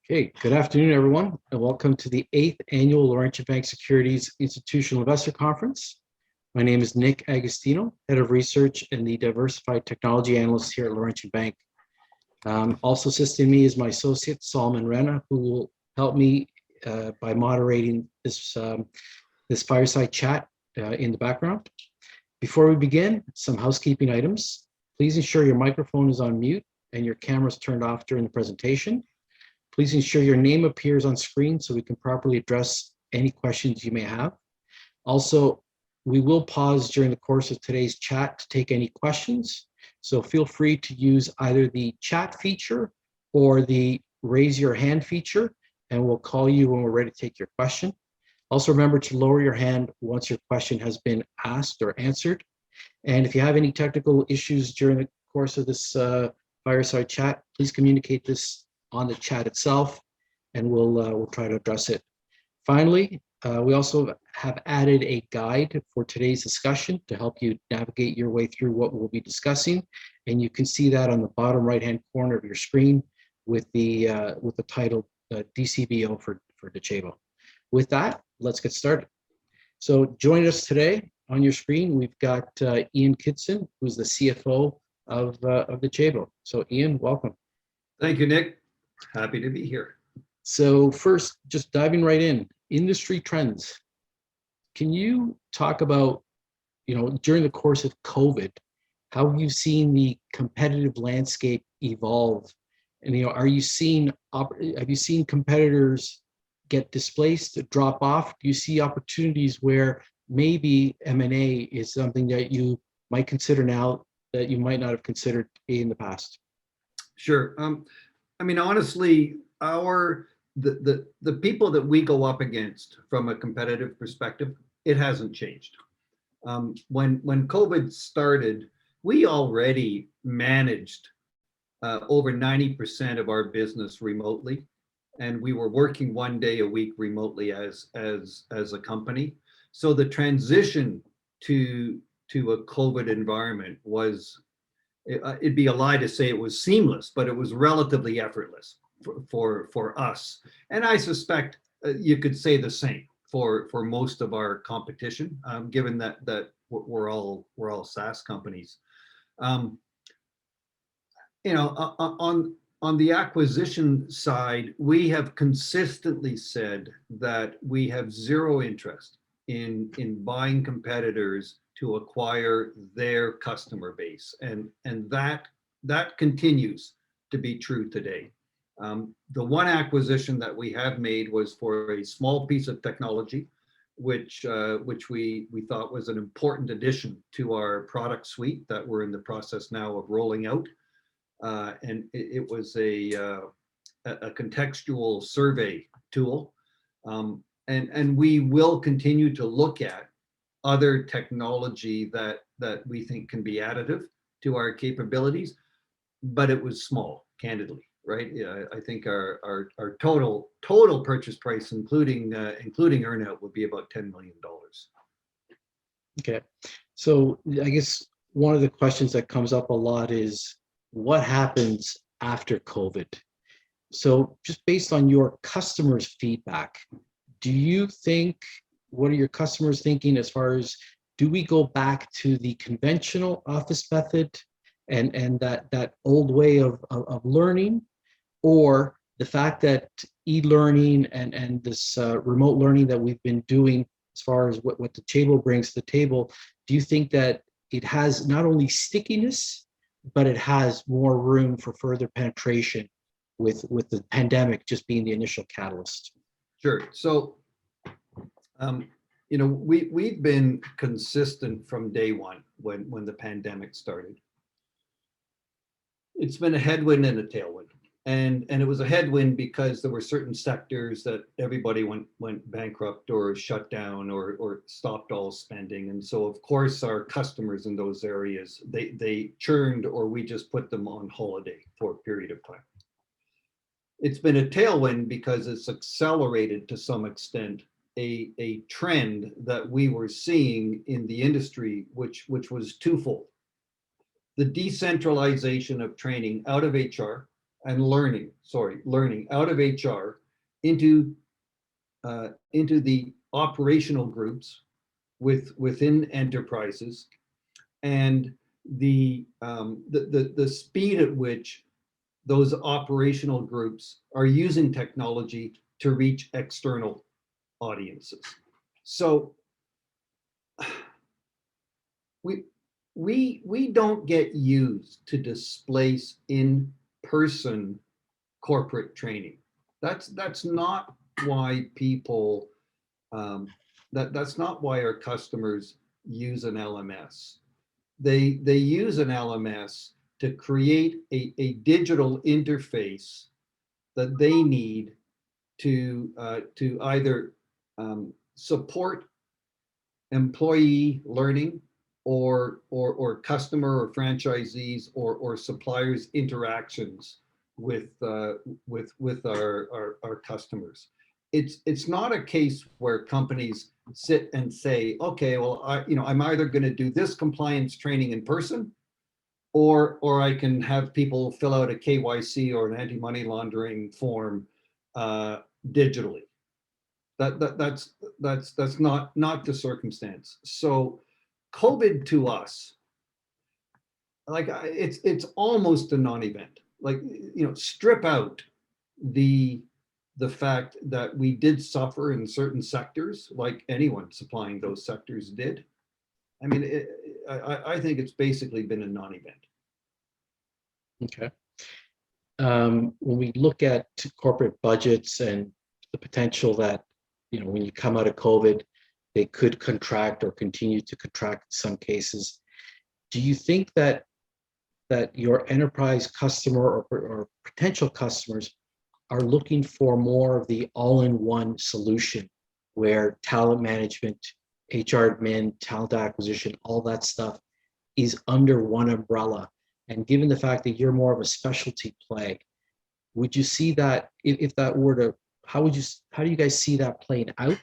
Okay, good afternoon, everyone, and welcome to the 8th Annual Laurentian Bank Securities Institutional Investor Conference. My name is Nick Agostino, Head of Research and the Diversified Technology Analyst here at Laurentian Bank. Also assisting me is my associate, Solomon Rena, who will help me by moderating this fireside chat in the background. Before we begin, some housekeeping items. Please ensure your microphone is on mute and your camera is turned off during the presentation. Please ensure your name appears on screen so we can properly address any questions you may have. Also, we will pause during the course of today's chat to take any questions. So feel free to use either the chat feature or the raise your hand feature, and we'll call you when we're ready to take your question. Also remember to lower your hand once your question has been asked or answered. And if you have any technical issues during the course of this fireside chat, please communicate this on the chat itself, and we'll try to address it. Finally, we also have added a guide for today's discussion to help you navigate your way through what we'll be discussing, and you can see that on the bottom right-hand corner of your screen with the title DCBO for Docebo. With that, let's get started. So joining us today on your screen, we've got Ian Kidson, who's the CFO of Docebo. So Ian, welcome. Thank you, Nick. Happy to be here. So first, just diving right in, industry trends. Can you talk about, during the course of COVID, how have you seen the competitive landscape evolve? And have you seen competitors get displaced, drop off? Do you see opportunities where maybe M&A is something that you might consider now that you might not have considered in the past? Sure. Honestly, the people that we go up against from a competitive perspective, it hasn't changed. When COVID started, we already managed over 90% of our business remotely, and we were working 1 day a week remotely as a company. So the transition to a COVID environment was, it'd be a lie to say it was seamless, but it was relatively effortless for us. And I suspect you could say the same for most of our competition, given that we're all SaaS companies. On the acquisition side, we have consistently said that we have zero interest in buying competitors to acquire their customer base, and that continues to be true today. The one acquisition that we have made was for a small piece of technology, which we thought was an important addition to our product suite that we're in the process now of rolling out, and it was a contextual survey tool, and we will continue to look at other technology that we think can be additive to our capabilities, but it was small, candidly, right? Yeah, I think our total purchase price, including earnout, would be about $10 million. Okay, so I guess one of the questions that comes up a lot is what happens after COVID? So just based on your customers' feedback, what are your customers thinking as far as, do we go back to the conventional office method and that old way of learning, or the fact that e-learning and this remote learning that we've been doing as far as what Docebo brings to the table, do you think that it has not only stickiness, but it has more room for further penetration with the pandemic just being the initial catalyst? Sure. So, we've been consistent from day one when the pandemic started. It's been a headwind and a tailwind. And it was a headwind because there were certain sectors that everybody went bankrupt or shut down or stopped all spending. And so, of course, our customers in those areas, they churned, or we just put them on holiday for a period of time. It's been a tailwind because it's accelerated to some extent a trend that we were seeing in the industry, which was twofold. The decentralization of training out of HR and learning out of HR into the operational groups within enterprises, and the speed at which those operational groups are using technology to reach external audiences. So we we don't get used to displace in-person corporate training. That's not why people that's not why our customers use an LMS. They use an LMS to create a digital interface that they need to either support employee learning or customer or franchisees or suppliers interactions with our customers. It's not a case where companies sit and say, okay, well, I'm either going to do this compliance training in person, or I can have people fill out a KYC or an anti-money laundering form digitally. That's not the circumstance. So COVID to us, like it's almost a non-event. Like, strip out the fact that we did suffer in certain sectors, like anyone supplying those sectors did. I mean, I think it's basically been a non-event. Okay. When we look at corporate budgets and the potential that, when you come out of COVID, they could contract or continue to contract in some cases. Do you think that your enterprise customer or potential customers are looking for more of the all-in-one solution where talent management, HR admin, talent acquisition, all that stuff is under one umbrella? And given the fact that you're more of a specialty play, would you see that if that were to, how do you guys see that playing out?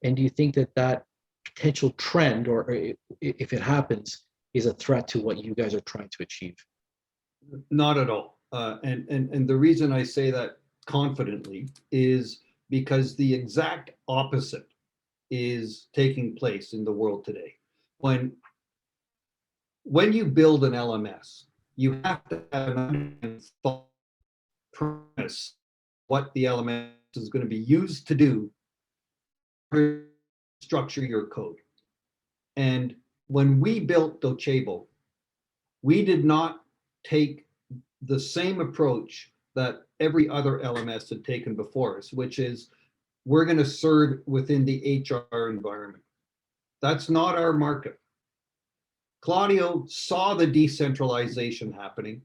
And do you think that potential trend, or if it happens, is a threat to what you guys are trying to achieve? Not at all. And the reason I say that confidently is because the exact opposite is taking place in the world today. When you build an LMS, you have to have an premise what the LMS is going to be used to do, structure your code. And when we built Docebo, we did not take the same approach that every other LMS had taken before us, which is we're going to serve within the HR environment. That's not our market. Claudio saw the decentralization happening.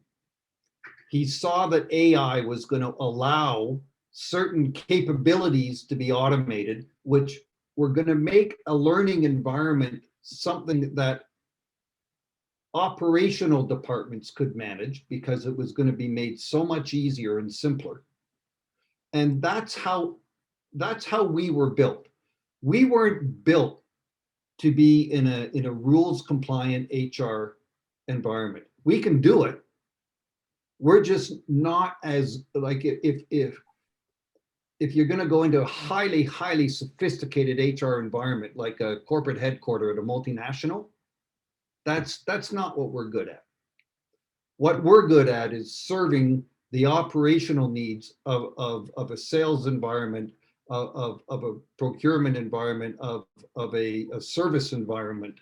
He saw that AI was going to allow certain capabilities to be automated, which were going to make a learning environment something that operational departments could manage because it was going to be made so much easier and simpler. And that's how we were built. We weren't built to be in a rules compliant HR environment. We can do it. We're just not as, like, if you're going to go into a highly sophisticated HR environment, like a corporate headquarter at a multinational, that's not what we're good at. What we're good at is serving the operational needs of a sales environment, of a procurement environment, of a service environment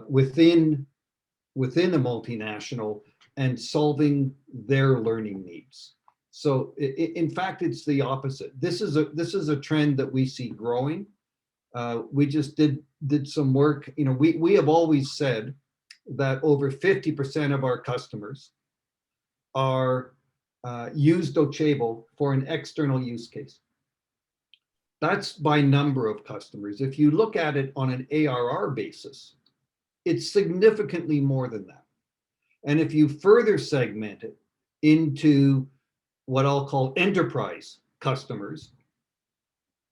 within a multinational, and solving their learning needs. So in fact, it's the opposite. This is a trend that we see growing. We just did some work. We have always said that over 50% of our customers are use Docebo for an external use case. That's by number of customers. If you look at it on an ARR basis, it's significantly more than that. And if you further segment it into what I'll call enterprise customers,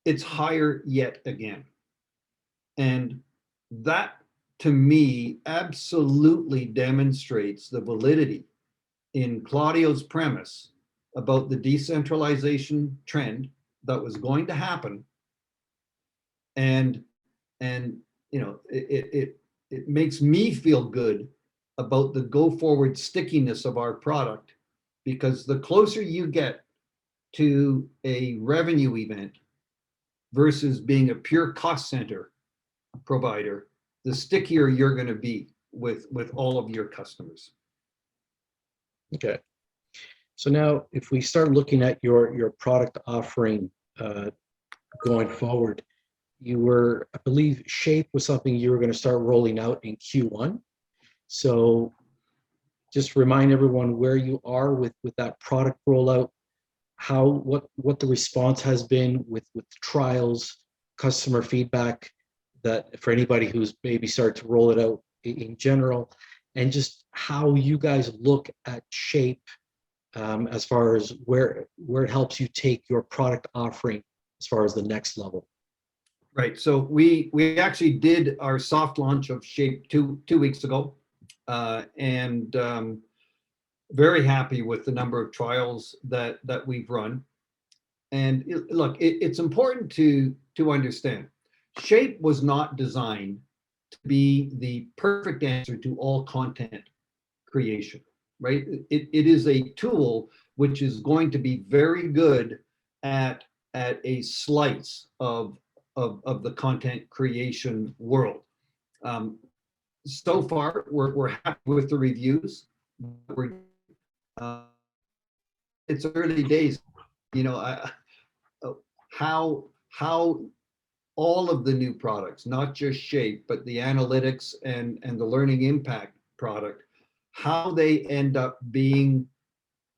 it's higher yet again. And that, to me, absolutely demonstrates the validity in Claudio's premise about the decentralization trend that was going to happen, and it makes me feel good about the go forward stickiness of our product, because the closer you get to a revenue event versus being a pure cost center provider, the stickier you're going to be with all of your customers. Okay. So now if we start looking at your product offering going forward, you were, I believe, Shape was something you were going to start rolling out in Q1. So just remind everyone where you are with that product rollout, what the response has been with trials, customer feedback, that for anybody who's maybe started to roll it out in general, and just how you guys look at Shape as far as where it helps you take your product offering as far as the next level. Right. So we actually did our soft launch of Shape two weeks ago, and very happy with the number of trials that we've run. And look, it's important to understand, Shape was not designed to be the perfect answer to all content creation, right? It is a tool which is going to be very good at a slice of the content creation world. So far, we're happy with the reviews. We're, it's early days, how all of the new products, not just Shape, but the analytics and the learning impact product, how they end up being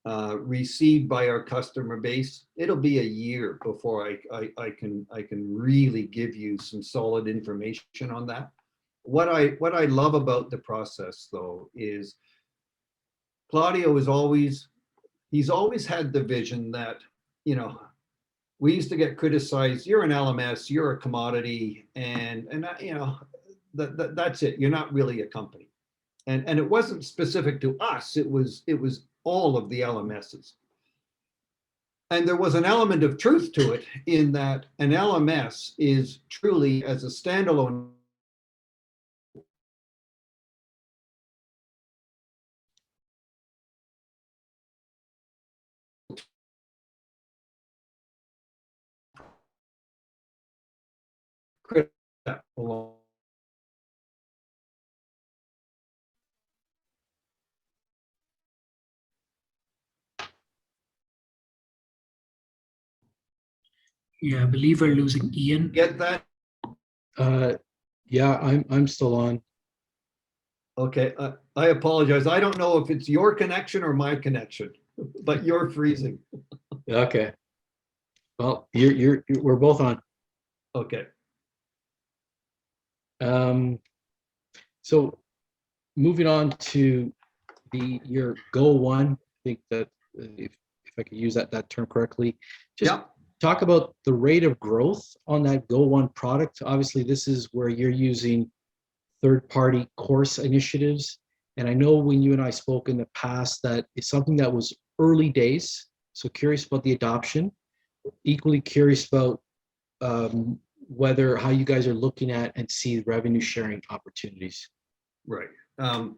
received by our customer base. It'll be a year before I can really give you some solid information on that. What I love about the process, though, is Claudio he's always had the vision that, we used to get criticized, you're an LMS, you're a commodity, and that's it. You're not really a company. And it wasn't specific to us, it was all of the LMSs. And there was an element of truth to it, in that an LMS is truly, as a standalone, critical. Yeah, I believe we're losing Ian. Get that? Yeah, I'm still on. Okay, I apologize. I don't know if it's your connection or my connection, but you're freezing. Okay. Well, we're both on. Okay. So moving on to your Go One, I think that if I could use that term correctly, just Yep. talk about the rate of growth on that Go One product. Obviously, this is where you're using third-party course initiatives. And I know when you and I spoke in the past that it's something that was early days. So curious about the adoption. Equally curious about how you guys are looking at and see revenue sharing opportunities. Right.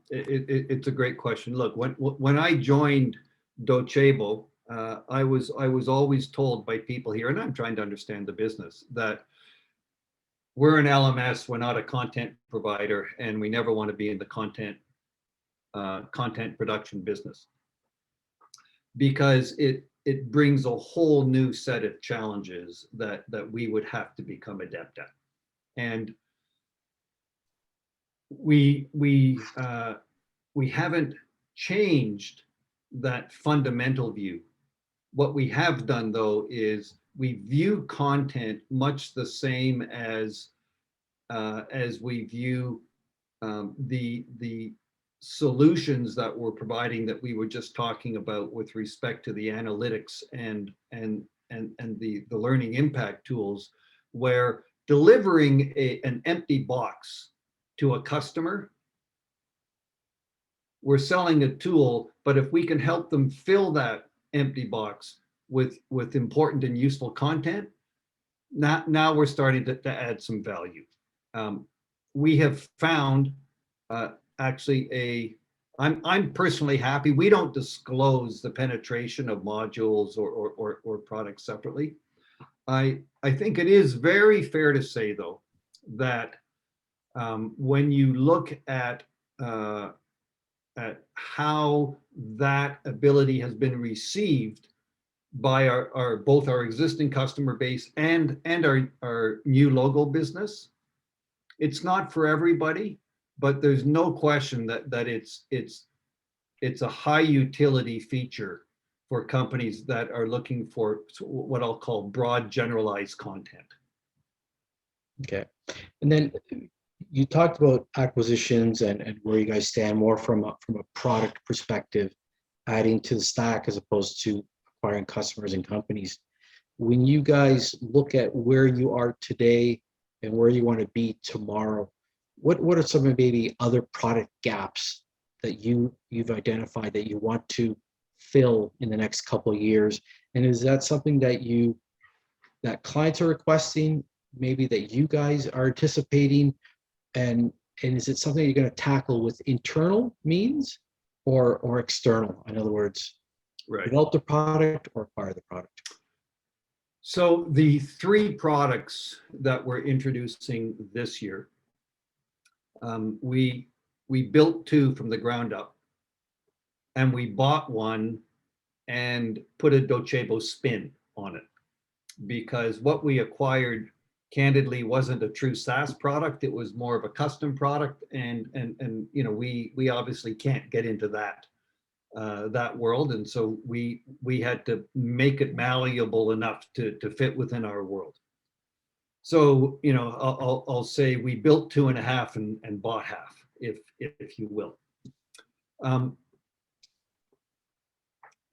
It's a great question. Look, when I joined Docebo, I was always told by people here, and I'm trying to understand the business, that we're an LMS, we're not a content provider, and we never want to be in the content production business, because it brings a whole new set of challenges that we would have to become adept at. And we haven't changed that fundamental view. What we have done, though, is we view content much the same as we view the solutions that we're providing, that we were just talking about with respect to the analytics and the learning impact tools, where delivering an empty box to a customer we're selling a tool, but if we can help them fill that empty box with important and useful content, now we're starting to add some value. We have found actually I'm personally happy. We don't disclose the penetration of modules or products separately. I think it is very fair to say, though, that when you look at how that ability has been received by both our existing customer base and our new logo business, it's not for everybody, but there's no question that it's a high utility feature for companies that are looking for what I'll call broad generalized content. Okay. And then you talked about acquisitions and where you guys stand more from a product perspective, adding to the stack as opposed to acquiring customers and companies. When you guys look at where you are today and where you want to be tomorrow, what are some of maybe other product gaps that you've identified that you want to fill in the next couple of years? And is that something that clients are requesting, maybe that you guys are anticipating? And is it something you're going to tackle with internal means or external? In other words, Right. develop the product or acquire the product? So the 3 products that we're introducing this year, we built 2 from the ground up, and we bought 1 and put a Docebo spin on it, because what we acquired candidly wasn't a true SaaS product. It was more of a custom product, and we obviously can't get into that world, and so we had to make it malleable enough to fit within our world. So I'll say we built 2.5 and bought half, if you will.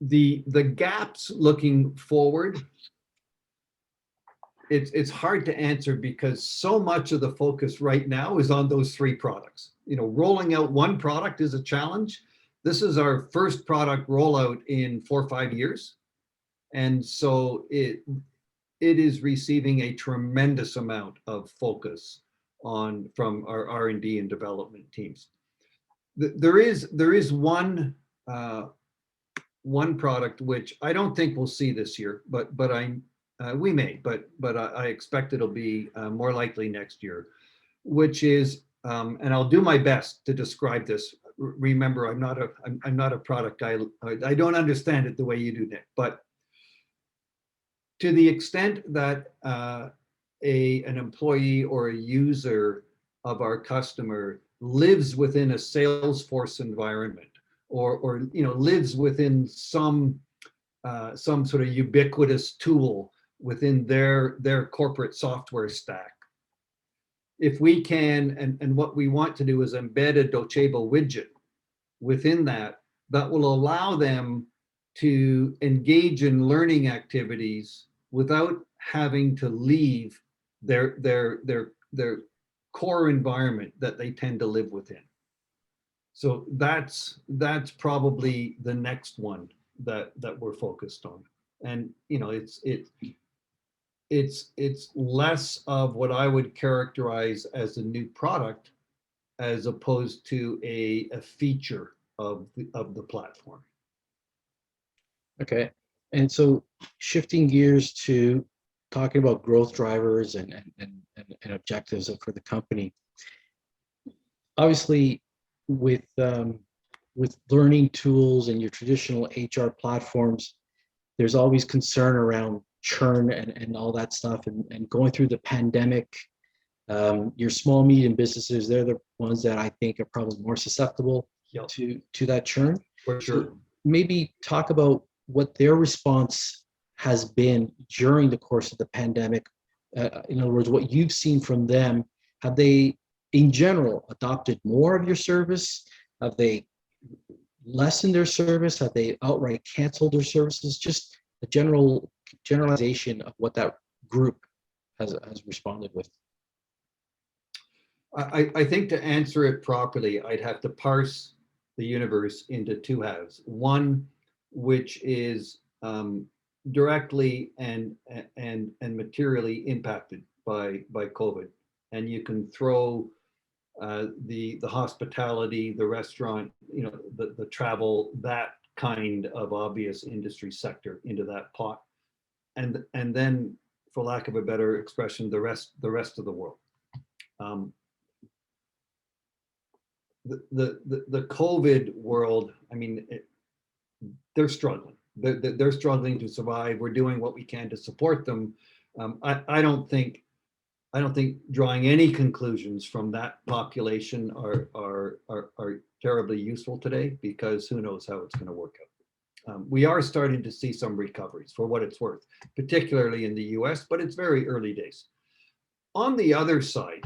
The gaps looking forward, it's hard to answer because so much of the focus right now is on those 3 products. Rolling out 1 product is a challenge. This is our first product rollout in 4 or 5 years. And so it is receiving a tremendous amount of focus from our R&D and development teams. There is one product which I don't think we'll see this year, but we may, but I expect it'll be more likely next year, which is, and I'll do my best to describe this. Remember, I'm not a product guy. I don't understand it the way you do, Nick. But to the extent that an employee or a user of our customer lives within a Salesforce environment, or lives within some sort of ubiquitous tool within their corporate software stack, if we can, and what we want to do is embed a Docebo widget within that will allow them to engage in learning activities without having to leave their core environment that they tend to live within. So that's probably the next one that we're focused on. And it's less of what I would characterize as a new product as opposed to a feature of the platform. Okay. And so shifting gears to talking about growth drivers and objectives for the company. Obviously, with learning tools and your traditional HR platforms, there's always concern around churn and all that stuff. And going through the pandemic, your small, medium businesses, they're the ones that I think are probably more susceptible to that churn. For sure. So maybe talk about what their response has been during the course of the pandemic. In other words, what you've seen from them. Have they, in general, adopted more of your service? Have they lessened their service? Have they outright canceled their services? Just a generalization of what that group has responded with. I think to answer it properly, I'd have to parse the universe into two halves. One, which is directly and materially impacted by COVID, and you can throw the hospitality, the restaurant, the travel, that kind of obvious industry sector into that pot, and then, for lack of a better expression, the rest of the world. The COVID world, I mean, they're struggling. They're struggling to survive. We're doing what we can to support them. I don't think drawing any conclusions from that population are terribly useful today, because who knows how it's going to work out. We are starting to see some recoveries, for what it's worth, particularly in the US, but it's very early days. On the other side,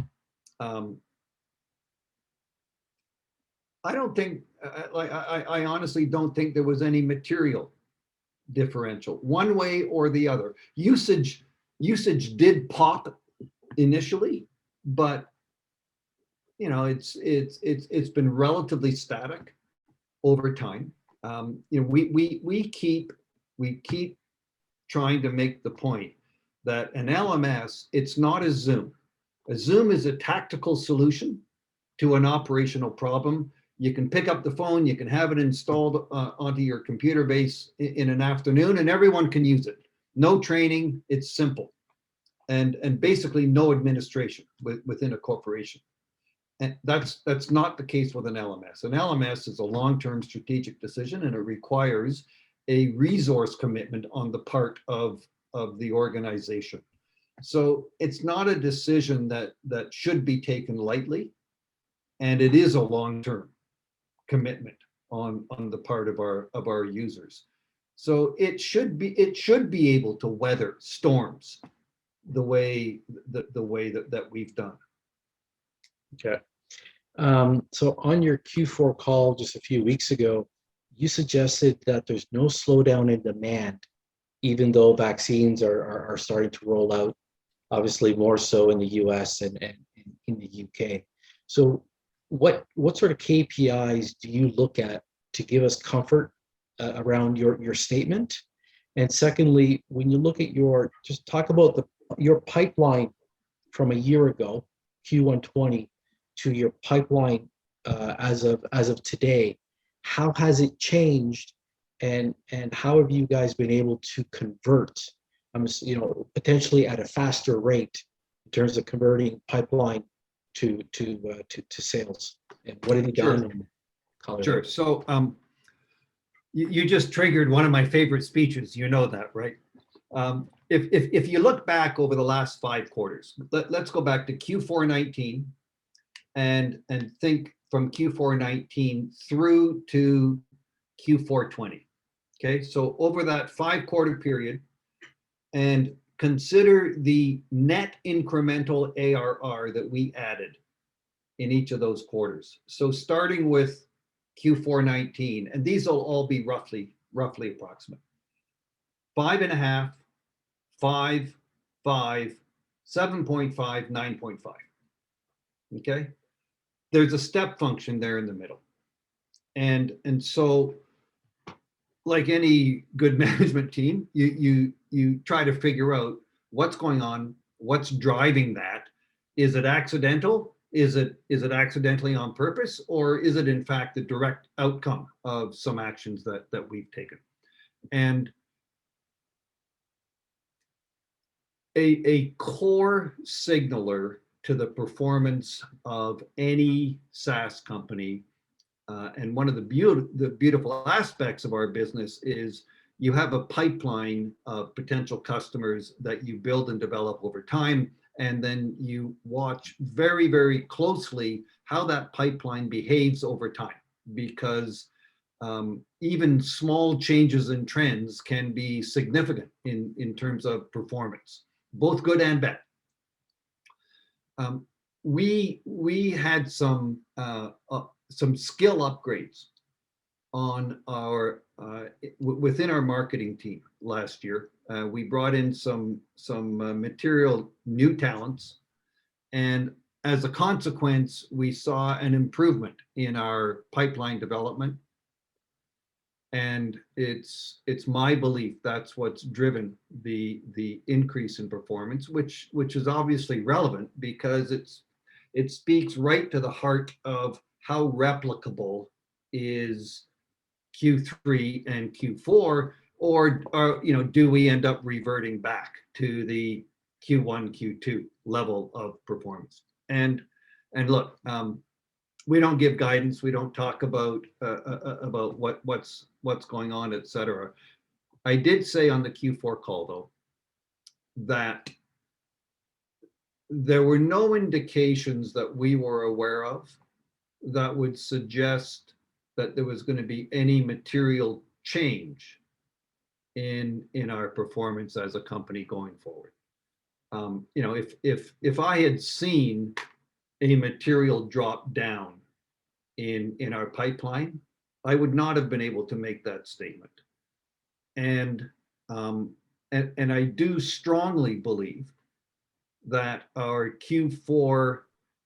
I don't think, I honestly don't think there was any material differential one way or the other. Usage did pop initially, but it's been relatively static over time. We keep trying to make the point that an LMS, it's not a Zoom. A Zoom is a tactical solution to an operational problem. You can pick up the phone, you can have it installed onto your computer base in an afternoon, and everyone can use it. No training, it's simple. And basically no administration within a corporation. And that's not the case with an LMS. An LMS is a long-term strategic decision, and it requires a resource commitment on the part of the organization. So it's not a decision that should be taken lightly, and it is a long-term commitment on the part of our users. So it should be able to weather storms the way that we've done. Okay. So on your Q4 call just a few weeks ago, you suggested that there's no slowdown in demand, even though vaccines are starting to roll out, obviously more so in the US and in the UK. So what sort of KPIs do you look at to give us comfort around your statement? And secondly, when you look at just talk about your pipeline from a year ago, Q1 20, to your pipeline as of today, how has it changed, and how have you guys been able to convert, potentially at a faster rate in terms of converting pipeline to sales, and what have you done? Sure. So you just triggered one of my favorite speeches. You know that, right? If you look back over the last 5 quarters, let's go back to Q4 19 and think from Q4 19 through to Q4 20. Okay, so over that 5-quarter period, and consider the net incremental ARR that we added in each of those quarters. So starting with Q4 19, and these will all be roughly approximate. 5.5, 5, 5, 7.5, 9.5. Okay, there's a step function there in the middle, and so, like any good management team, you try to figure out what's going on, what's driving that. Is it accidental? Is it accidentally on purpose, or is it in fact the direct outcome of some actions that we've taken? And a core signaler to the performance of any SaaS company, and one of the beautiful aspects of our business, is you have a pipeline of potential customers that you build and develop over time, and then you watch very, very closely how that pipeline behaves over time, because even small changes in trends can be significant in terms of performance, both good and bad. We had some skill upgrades on our within our marketing team last year. We brought in some material new talents, and as a consequence, we saw an improvement in our pipeline development. And it's my belief that's what's driven the increase in performance, which is obviously relevant because it speaks right to the heart of how replicable is Q3 and Q4, or do we end up reverting back to the Q1, Q2 level of performance? And look, we don't give guidance. We don't talk about what's going on, et cetera. I did say on the Q4 call, though, that there were no indications that we were aware of that would suggest that there was going to be any material change in our performance as a company going forward. If I had seen a material drop down in our pipeline, I would not have been able to make that statement. And I do strongly believe that our Q4,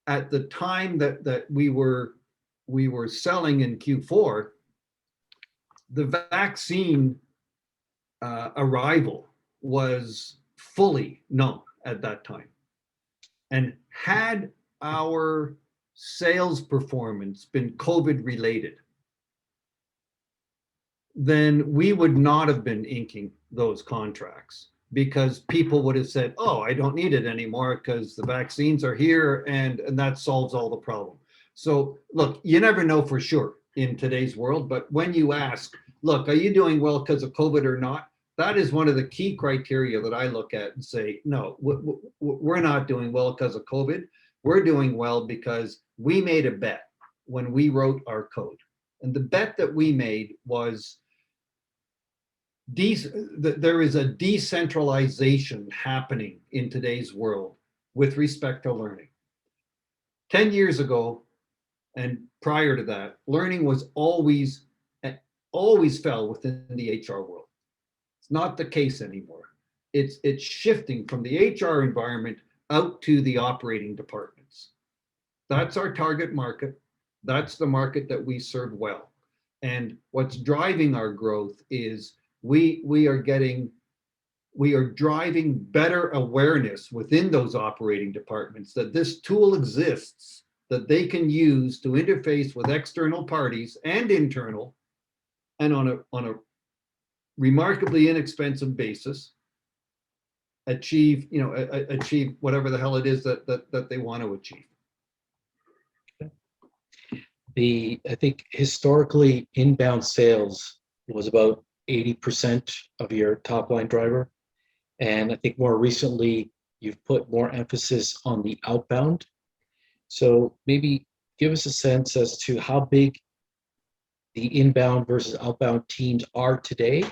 at the time that we were selling in Q4, the vaccine arrival was fully known at that time. And had our sales performance been COVID related, then we would not have been inking those contracts, because people would have said, oh, I don't need it anymore because the vaccines are here, and that solves all the problem. So look, you never know for sure in today's world, but when you ask, look, are you doing well because of COVID or not? That is one of the key criteria that I look at and say, no, we're not doing well because of COVID. We're doing well because we made a bet when we wrote our code. And the bet that we made was there is a decentralization happening in today's world with respect to learning. 10 years ago and prior to that, learning was always fell within the HR world. It's not the case anymore. It's shifting from the HR environment out to the operating departments. That's our target market. That's the market that we serve well. And what's driving our growth is we are driving better awareness within those operating departments that this tool exists, that they can use to interface with external parties and internal, and on a remarkably inexpensive basis, achieve whatever the hell it is that they want to achieve. I think historically inbound sales was about 80% of your top line driver. And I think more recently, you've put more emphasis on the outbound. So maybe give us a sense as to how big the inbound versus outbound teams are today,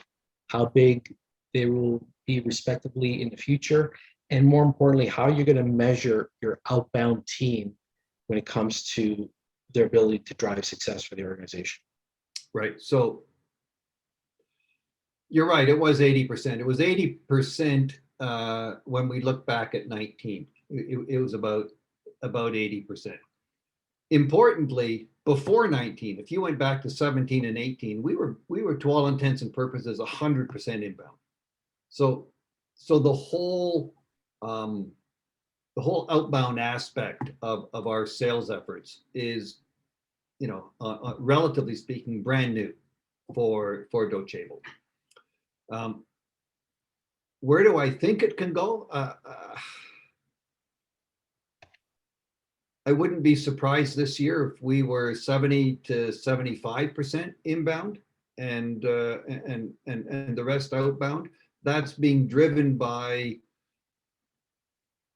how big they will be respectively in the future, and more importantly, how you're going to measure your outbound team when it comes to their ability to drive success for the organization. Right. So you're right. It was 80%. It was 80% when we look back at 19. It was about 80%. Importantly, before 19, if you went back to 17 and 18, we were to all intents and purposes 100% inbound. So the whole outbound aspect of our sales efforts is, relatively speaking, brand new for Docebo. Where do I think it can go? I wouldn't be surprised this year if we were 70 to 75% inbound and the rest outbound. That's being driven by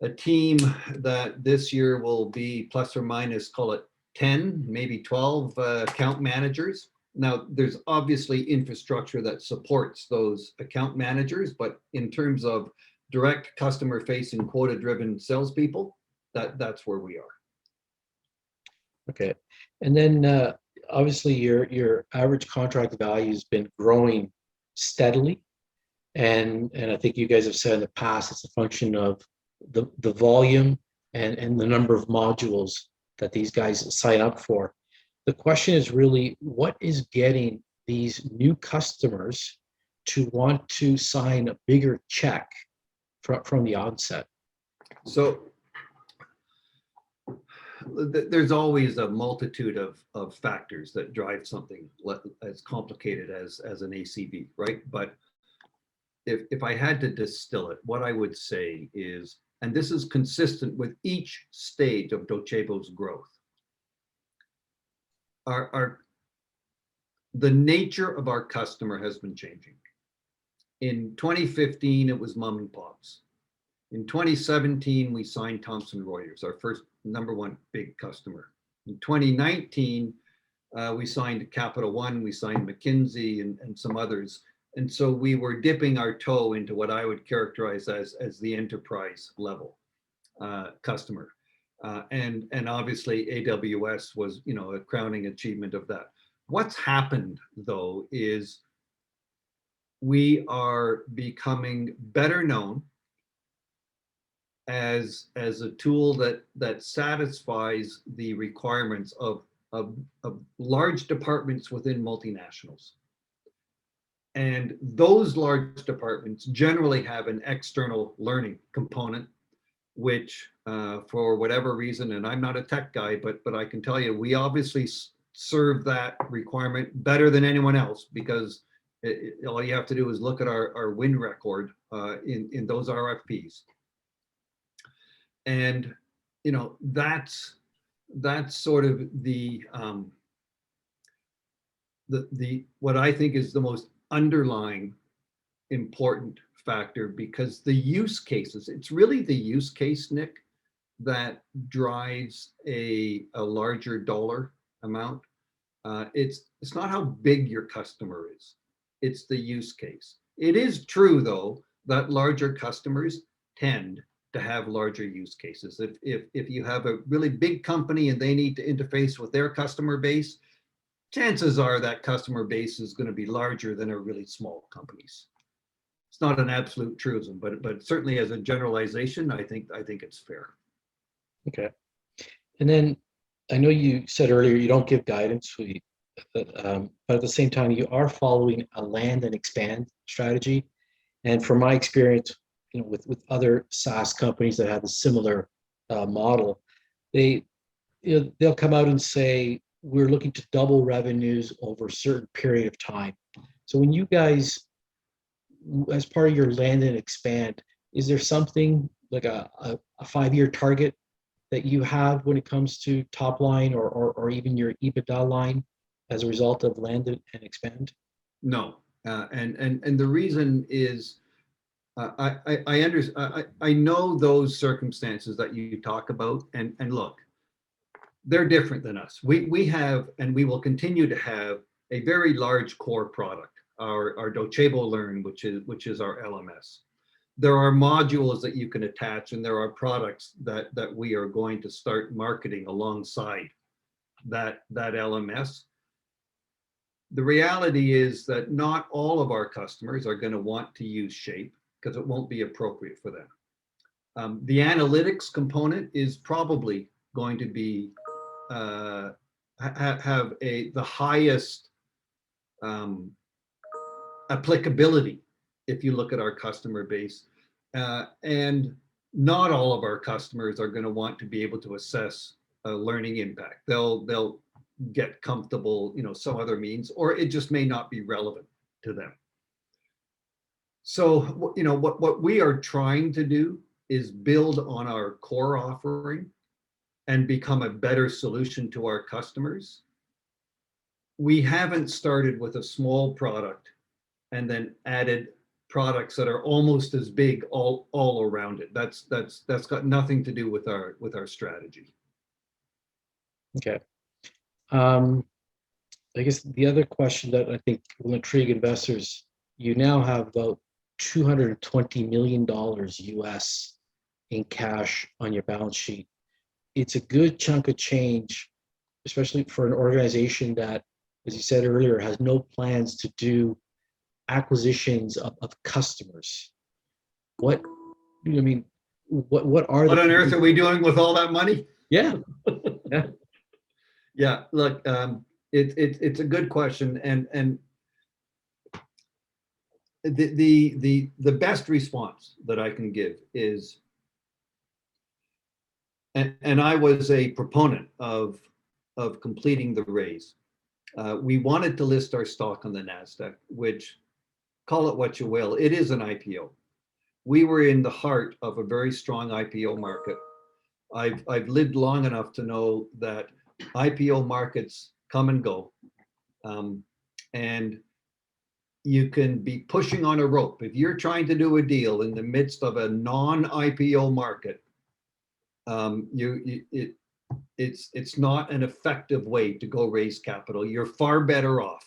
a team that this year will be plus or minus, call it 10, maybe 12 account managers. Now, there's obviously infrastructure that supports those account managers, but in terms of direct customer-facing, quota-driven salespeople, that's where we are. Okay, and then obviously your average contract value has been growing steadily, and I think you guys have said in the past it's a function of the volume and the number of modules that these guys sign up for. The question is really, what is getting these new customers to want to sign a bigger check from the onset? So there's always a multitude of factors that drive something as complicated as an ACV, right? But if I had to distill it, what I would say is, and this is consistent with each stage of Docebo's growth, the nature of our customer has been changing. In 2015, it was mom and pops. In 2017, we signed Thomson Reuters, our first #1 big customer. In 2019, we signed Capital One, we signed McKinsey and some others. And so we were dipping our toe into what I would characterize as the enterprise level customer. And obviously AWS was, a crowning achievement of that. What's happened though is we are becoming better known as a tool that satisfies the requirements of large departments within multinationals. And those large departments generally have an external learning component, which for whatever reason, and I'm not a tech guy, but I can tell you, we obviously serve that requirement better than anyone else, because all you have to do is look at our win record in those RFPs. And that's sort of the what I think is the most underlying important factor, because the use cases, it's really the use case, Nick, that drives a larger dollar amount. It's not how big your customer is, it's the use case. It is true though that larger customers tend to have larger use cases. If you have a really big company and they need to interface with their customer base, chances are that customer base is going to be larger than a really small companies. It's not an absolute truism, but certainly as a generalization, I think it's fair. Okay. And then I know you said earlier you don't give guidance, but at the same time, you are following a land and expand strategy. And from my experience, with other SaaS companies that have a similar model, they'll come out and say, we're looking to double revenues over a certain period of time. So when you guys, as part of your land and expand, is there something like a 5-year target that you have when it comes to top line or even your EBITDA line as a result of land and expand? No, and the reason is I know those circumstances that you talk about, and look, they're different than us. We have, and we will continue to have, a very large core product, our Docebo Learn, which is our LMS. There are modules that you can attach, and there are products that we are going to start marketing alongside that LMS. The reality is that not all of our customers are going to want to use Shape because it won't be appropriate for them. The analytics component is probably going to be have the highest applicability if you look at our customer base, and not all of our customers are going to want to be able to assess a learning impact. They'll get comfortable, some other means, or it just may not be relevant to them. So, what we are trying to do is build on our core offering and become a better solution to our customers. We haven't started with a small product and then added products that are almost as big all around it. That's got nothing to do with our strategy. Okay. I guess the other question that I think will intrigue investors, you now have about $220 million US in cash on your balance sheet. It's a good chunk of change, especially for an organization that, as you said earlier, has no plans to do acquisitions of customers. what are What the on earth are we doing with all that money? Yeah. Yeah. Yeah, look, it's a good question, and the best response that I can give is, and I was a proponent of completing the raise. We wanted to list our stock on the NASDAQ, which, call it what you will, it is an IPO. We were in the heart of a very strong IPO market. I've lived long enough to know that IPO markets come and go, and you can be pushing on a rope. If you're trying to do a deal in the midst of a non-IPO market, it's not an effective way to go raise capital. You're far better off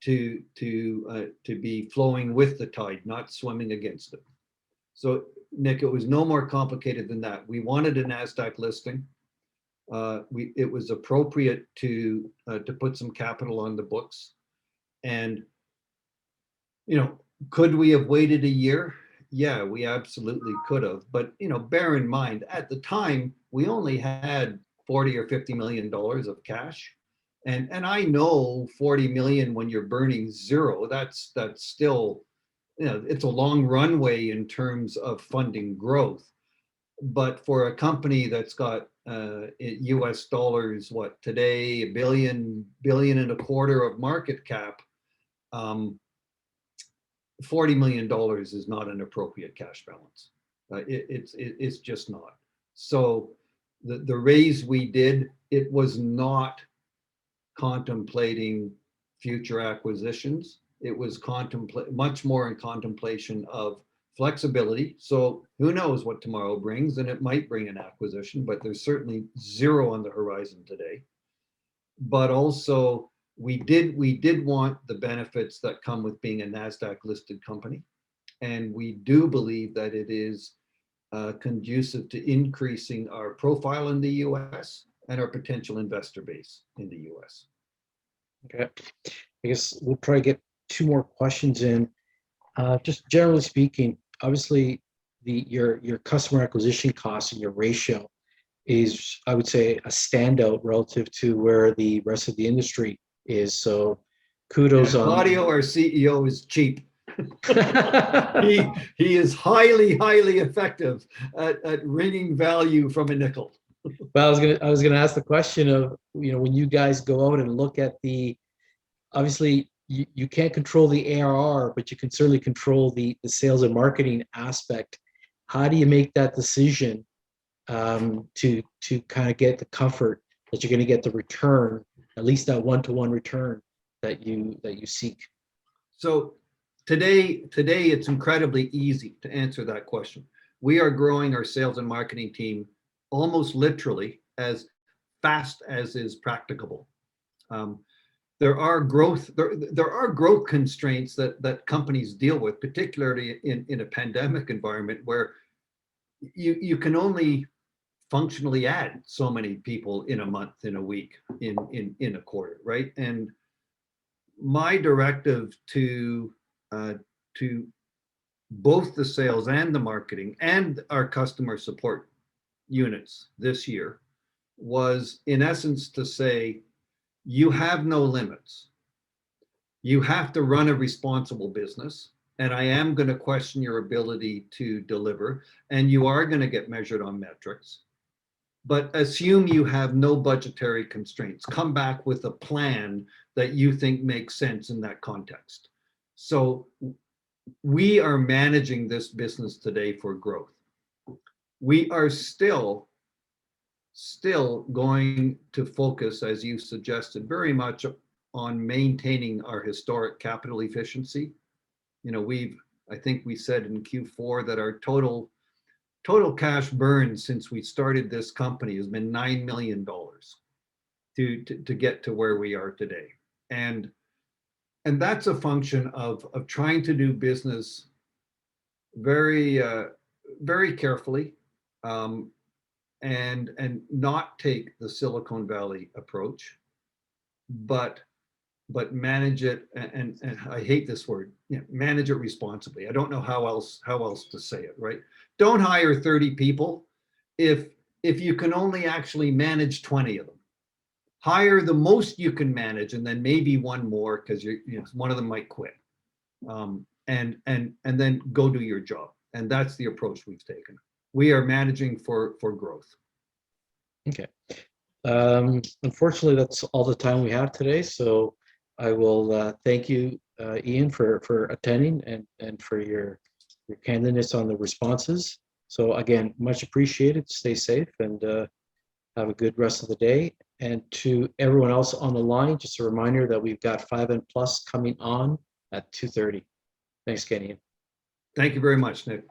to be flowing with the tide, not swimming against it. So, Nick, it was no more complicated than that. We wanted a NASDAQ listing. It was appropriate to put some capital on the books. And, could we have waited a year? Yeah, we absolutely could have. But, bear in mind, at the time, we only had 40 or 50 million dollars of cash. And I know 40 million when you're burning zero, that's still, it's a long runway in terms of funding growth. But for a company that's got US dollars, what today, a billion and a quarter of market cap, $40 million is not an appropriate cash balance. It's just not. So the raise we did, it was not contemplating future acquisitions. It was much more in contemplation of flexibility. So who knows what tomorrow brings, and it might bring an acquisition, but there's certainly zero on the horizon today. But also we did want the benefits that come with being a NASDAQ listed company. And we do believe that it is conducive to increasing our profile in the US and our potential investor base in the US. Okay. I guess we'll try to get two more questions in. Just generally speaking, obviously your customer acquisition cost and your ratio is, I would say, a standout relative to where the rest of the industry is. So kudos on Claudio, our CEO, is cheap. he is highly effective at wringing value from a nickel. Well, I was gonna ask the question of, when you guys go out and look at obviously you can't control the ARR, but you can certainly control the sales and marketing aspect. How do you make that decision to kind of get the comfort that you're going to get the return, at least that one-to-one return that you seek? So today it's incredibly easy to answer that question. We are growing our sales and marketing team almost literally as fast as is practicable. There are growth constraints that companies deal with, particularly in a pandemic environment where you can only functionally add so many people in a month, in a week, in a quarter, right? And my directive to both the sales and the marketing and our customer support units this year was, in essence, to say, you have no limits. You have to run a responsible business, and I am going to question your ability to deliver, and you are going to get measured on metrics. But assume you have no budgetary constraints. Come back with a plan that you think makes sense in that context. So we are managing this business today for growth. We are still going to focus, as you suggested, very much on maintaining our historic capital efficiency. I think we said in Q4 that our total cash burn since we started this company has been $9 million to get to where we are today. And that's a function of trying to do business very, very carefully, and not take the Silicon Valley approach, but but manage it, and I hate this word, manage it responsibly. I don't know how else to say it, right? Don't hire 30 people if you can only actually manage 20 of them. Hire the most you can manage, and then maybe one more, because one of them might quit. And then go do your job. And that's the approach we've taken. We are managing for growth. Okay. Unfortunately, that's all the time we have today. So I will thank you, Ian, for attending and for your candidness on the responses. So again, much appreciated. Stay safe and have a good rest of the day. And to everyone else on the line, just a reminder that we've got 5N Plus coming on at 2:30. Thanks again, Ian. Thank you very much, Nick.